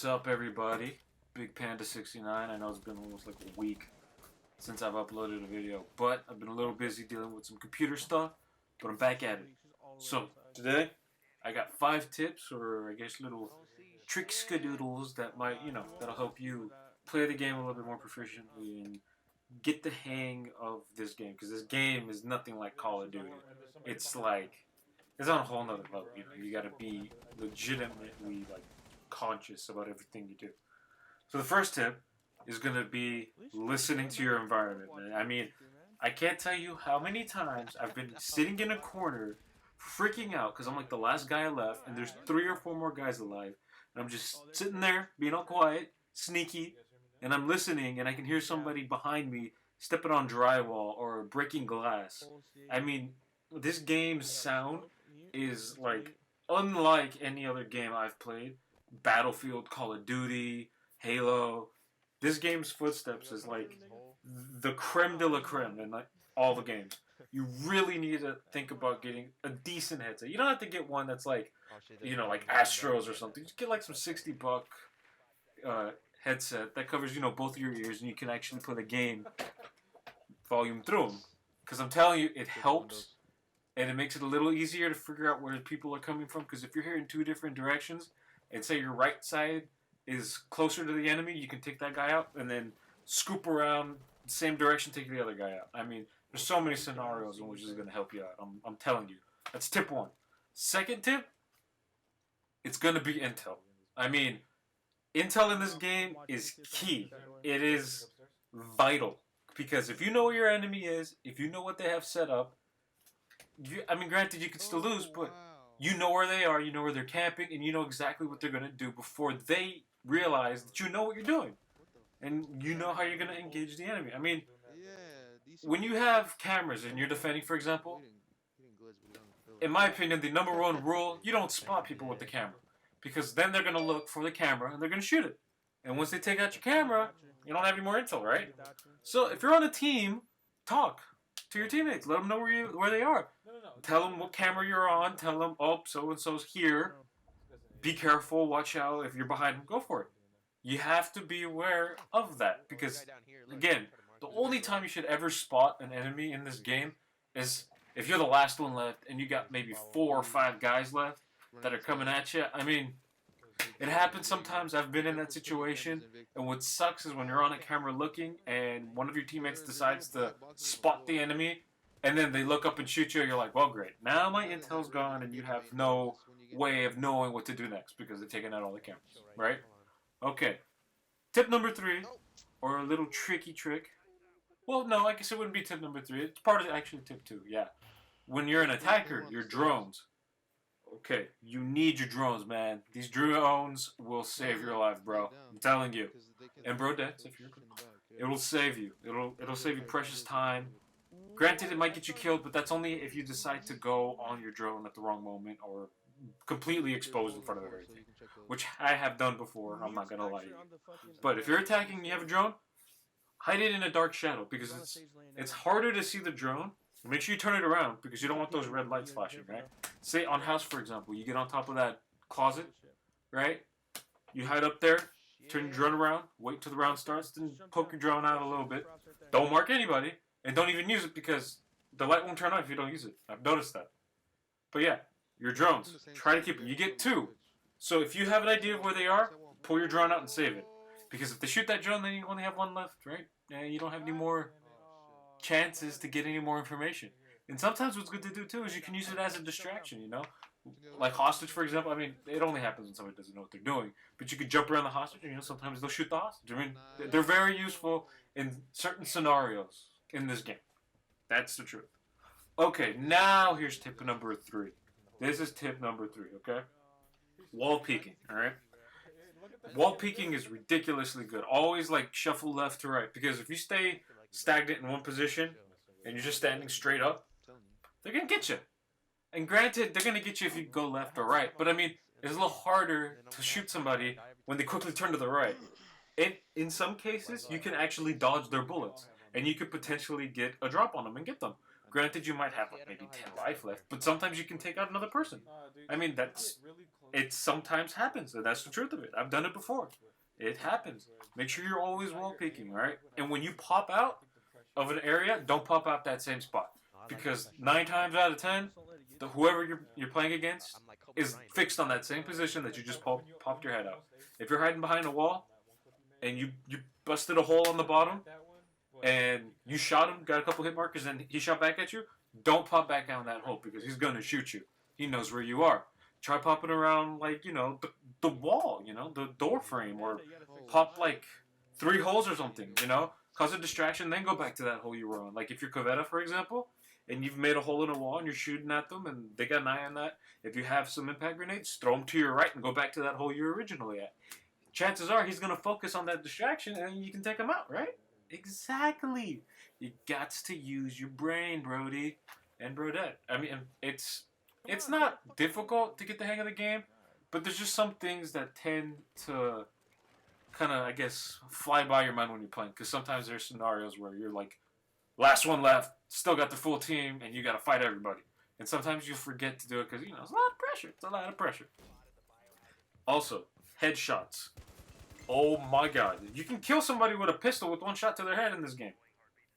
What's up, everybody? Big Panda 69. I know it's been almost like a week since I've uploaded a video, but I've been a little busy dealing with some computer stuff, but I'm back at it. So, today, I got 5 tips, or I guess little trick skadoodles that might, that'll help you play the game a little bit more proficiently and get the hang of this game, because this game is nothing like Call of Duty. It's on a whole nother level. You gotta be legitimately, conscious about everything you do. So the first tip is going to be listening to your environment, man. I mean, I can't tell you how many times I've been sitting in a corner freaking out because I'm like the last guy left and there's 3 or 4 more guys alive, and I'm just sitting there being all quiet, sneaky, and I'm listening, and I can hear somebody behind me stepping on drywall or breaking glass. I mean, this game's sound is unlike any other game I've played. Battlefield, Call of Duty, Halo. This game's footsteps is like the creme de la creme in all the games. You really need to think about getting a decent headset. You don't have to get one that's like Astros or something. Just get like some $60 headset that covers both of your ears, and you can actually play the game volume through them. Because I'm telling you, it helps, and it makes it a little easier to figure out where people are coming from. Because if you're hearing 2 different directions, and say your right side is closer to the enemy, you can take that guy out and then scoop around the same direction, take the other guy out. I mean, there's so many scenarios in which this is going to help you out. I'm telling you. That's tip 1. Second tip, it's going to be intel. I mean, intel in this game is key. It is vital. Because if you know where your enemy is, if you know what they have set up, granted, you can still lose, but you know where they are, you know where they're camping, and you know exactly what they're going to do before they realize that you know what you're doing. And you know how you're going to engage the enemy. I mean, when you have cameras and you're defending, for example, in my opinion, the number 1 rule, you don't spot people with the camera. Because then they're going to look for the camera and they're going to shoot it. And once they take out your camera, you don't have any more intel, right? So if you're on a team, talk to your teammates. Let them know where they are. Tell them what camera you're on. Tell them, oh, so-and-so's here. Be careful. Watch out. If you're behind them, go for it. You have to be aware of that. Because, again, the only time you should ever spot an enemy in this game is if you're the last one left and you got maybe 4 or 5 guys left that are coming at you. I mean, it happens sometimes. I've been in that situation. And what sucks is when you're on a camera looking and one of your teammates decides to spot the enemy, and then they look up and shoot you, and you're like, well, great. Now my intel's gone, and you have no way of knowing what to do next because they're taking out all the cameras, right? Okay. Tip number 3, or a little tricky trick. Well, no, I guess it wouldn't be tip number 3. It's part of actually tip 2, yeah. When you're an attacker, your drones. Okay, you need your drones, man. These drones will save your life, bro. I'm telling you. And bro, Dex, if you're it will save you. It'll save you precious time. Granted, it might get you killed, but that's only if you decide to go on your drone at the wrong moment or completely exposed in front of everything, which I have done before, I'm not going to lie to you. But if you're attacking and you have a drone, hide it in a dark shadow because it's harder to see the drone. Make sure you turn it around because you don't want those red lights flashing, right? Say on house, for example, you get on top of that closet, right? You hide up there, turn your drone around, wait till the round starts, then poke your drone out a little bit. Don't mark anybody. And don't even use it because the light won't turn on if you don't use it. I've noticed that. But yeah, your drones. Try to keep it. You get 2. So if you have an idea of where they are, pull your drone out and save it. Because if they shoot that drone, then you only have 1 left, right? And you don't have any more chances to get any more information. And sometimes what's good to do too is you can use it as a distraction, Like hostage, for example. I mean, it only happens when somebody doesn't know what they're doing. But you could jump around the hostage and, sometimes they'll shoot the hostage. I mean, they're very useful in certain scenarios in this game. That's the truth. Okay, now here's tip number 3. This is tip number 3, okay? Wall peeking, alright? Wall peeking is ridiculously good. Always, shuffle left to right. Because if you stay stagnant in one position and you're just standing straight up, they're going to get you. And granted, they're going to get you if you go left or right. But, I mean, it's a little harder to shoot somebody when they quickly turn to the right. And in some cases, you can actually dodge their bullets. And you could potentially get a drop on them and get them. Granted, you might have like maybe 10 life left, but sometimes you can take out another person. I mean, it sometimes happens, and that's the truth of it. I've done it before. It happens. Make sure you're always wall peeking, right? And when you pop out of an area, don't pop out that same spot, because 9 times out of 10, whoever you're playing against is fixed on that same position that you just popped your head out. If you're hiding behind a wall and you busted a hole on the bottom and you shot him, got a couple hit markers, and he shot back at you, don't pop back down that hole because he's going to shoot you. He knows where you are. Try popping around, like, the wall, the door frame, or pop, like, 3 holes or something, Cause a distraction, then go back to that hole you were on. Like, if you're Cavetta, for example, and you've made a hole in a wall and you're shooting at them and they got an eye on that, if you have some impact grenades, throw them to your right and go back to that hole you were originally at. Chances are he's going to focus on that distraction and you can take him out, right? Exactly. You got to use your brain, Brody and Brodette. I mean, it's not difficult to get the hang of the game, but there's just some things that tend to kind of, I guess, fly by your mind when you're playing. Because sometimes there's scenarios where you're like, last one left, still got the full team, and you got to fight everybody. And sometimes you forget to do it because, it's a lot of pressure. It's a lot of pressure. Also, headshots. Oh my god. You can kill somebody with a pistol with 1 shot to their head in this game.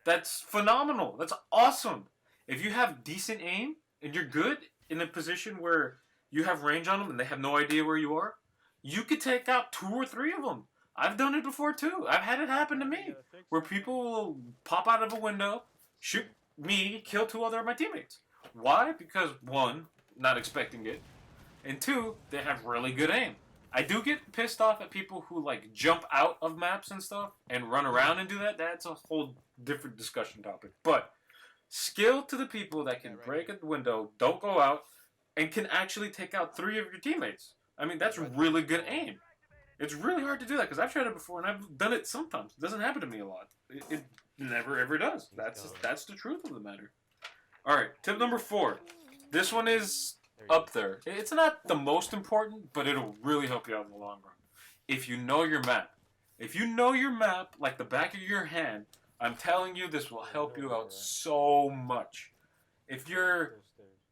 That's phenomenal. That's awesome. If you have decent aim and you're good in a position where you have range on them and they have no idea where you are, you could take out 2 or 3 of them. I've done it before too. I've had it happen to me where people will pop out of a window, shoot me, kill 2 other of my teammates. Why? Because 1, not expecting it, and 2, they have really good aim. I do get pissed off at people who like jump out of maps and stuff and run around and do that. That's a whole different discussion topic. But skill to the people that can break a window, don't go out, and can actually take out 3 of your teammates. I mean, that's really good aim. It's really hard to do that because I've tried it before and I've done it sometimes. It doesn't happen to me a lot. It never ever does. That's the truth of the matter. All right, tip number 4. This one is up there. It's not the most important, but it'll really help you out in the long run. If you know your map. If you know your map like the back of your hand, I'm telling you this will help you out so much. If you're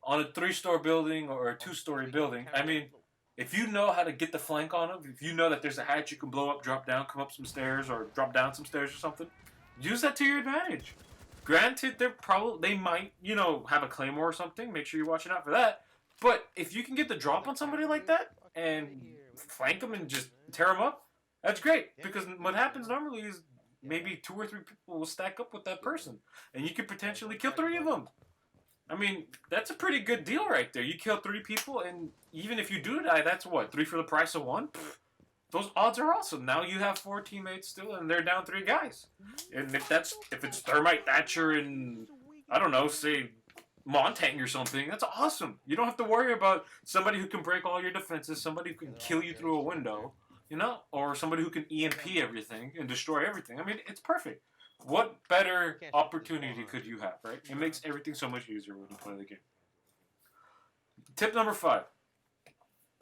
on a 3-story building or a 2-story building, I mean, if you know how to get the flank on them, if you know that there's a hatch you can blow up, drop down, come up some stairs, or drop down some stairs or something, use that to your advantage. Granted, they might, have a claymore or something. Make sure you're watching out for that. But if you can get the drop on somebody like that and flank them and just tear them up, that's great. Because what happens normally is maybe 2 or 3 people will stack up with that person, and you could potentially kill 3 of them. I mean, that's a pretty good deal right there. You kill 3 people, and even if you do die, that's what, 3 for the price of 1? Pfft, those odds are awesome. Now you have 4 teammates still, and they're down 3 guys. And if it's Thermite, Thatcher, and I don't know, say Montang or something, that's awesome. You don't have to worry about somebody who can break all your defenses, somebody who can kill you through a window, or somebody who can EMP everything and destroy everything. I mean, it's perfect. What better opportunity could you have, right? It makes everything so much easier when you play the game. Tip number 5.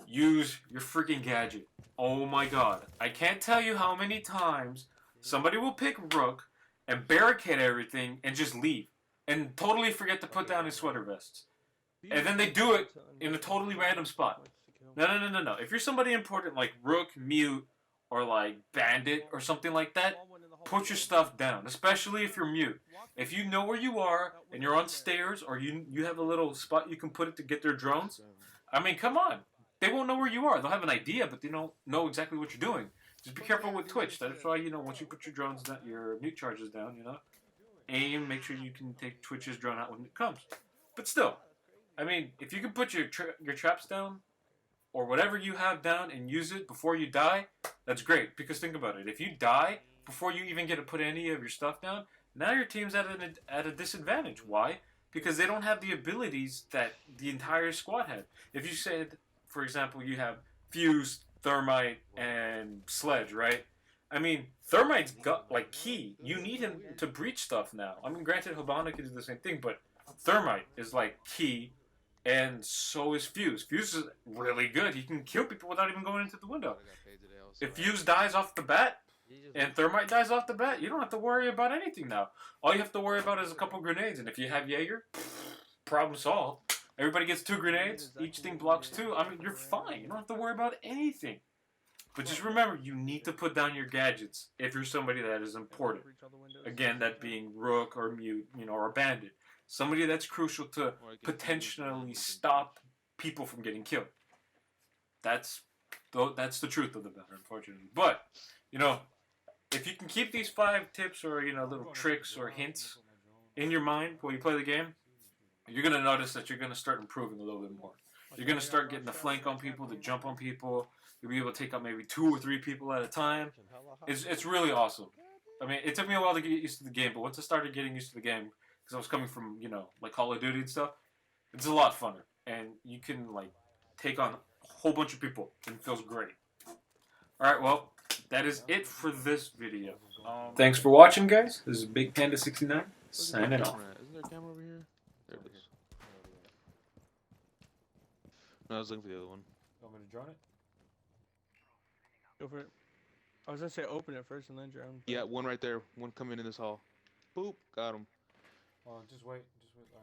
Use your freaking gadget. Oh my god. I can't tell you how many times somebody will pick Rook and barricade everything and just leave. And totally forget to put down his sweater vests. And then they do it in a totally random spot. No. If you're somebody important like Rook, Mute, or like Bandit or something like that, put your stuff down, especially if you're Mute. If you know where you are and you're on stairs or you have a little spot you can put it to get their drones, I mean, come on. They won't know where you are. They'll have an idea, but they don't know exactly what you're doing. Just be careful with Twitch. That's why, once you put your drones down, your mute charges down, aim, make sure you can take Twitch's drone out when it comes. But still, I mean, if you can put your traps down or whatever you have down and use it before you die, that's great. Because think about it. If you die before you even get to put any of your stuff down, now your team's at a disadvantage. Why? Because they don't have the abilities that the entire squad had. If you said, for example, you have Fuse, Thermite, and Sledge, right? I mean, Thermite's got, key. You need him to breach stuff now. I mean, granted, Hibana can do the same thing, but Thermite is, key, and so is Fuse. Fuse is really good. He can kill people without even going into the window. If Fuse dies off the bat, And thermite dies off the bat. You don't have to worry about anything now. All you have to worry about is a couple grenades. And if you have Jaeger, problem solved. Everybody gets 2 grenades. Each thing blocks 2. I mean, you're fine. You don't have to worry about anything. But just remember, you need to put down your gadgets if you're somebody that is important. Again, that being Rook or Mute, or Bandit. Somebody that's crucial to potentially stop people from getting killed. That's the truth of the matter, unfortunately. But, if you can keep these 5 tips or, little tricks or hints in your mind while you play the game, you're going to notice that you're going to start improving a little bit more. You're going to start getting the flank on people, the jump on people. You'll be able to take out maybe 2 or 3 people at a time. It's really awesome. I mean, it took me a while to get used to the game, but once I started getting used to the game, because I was coming from, like Call of Duty and stuff, it's a lot funner. And you can, take on a whole bunch of people, and it feels great. Alright, well, that is it for this video. Thanks for watching, guys. This is Big Panda 69, signing off. Isn't there a camera over here? There it is. No, I was looking for the other one. You want me to drone it? Go for it. I was gonna say open it first and then drone. Yeah, one right there. One coming in this hall. Boop, got him. Well, just wait. Alright.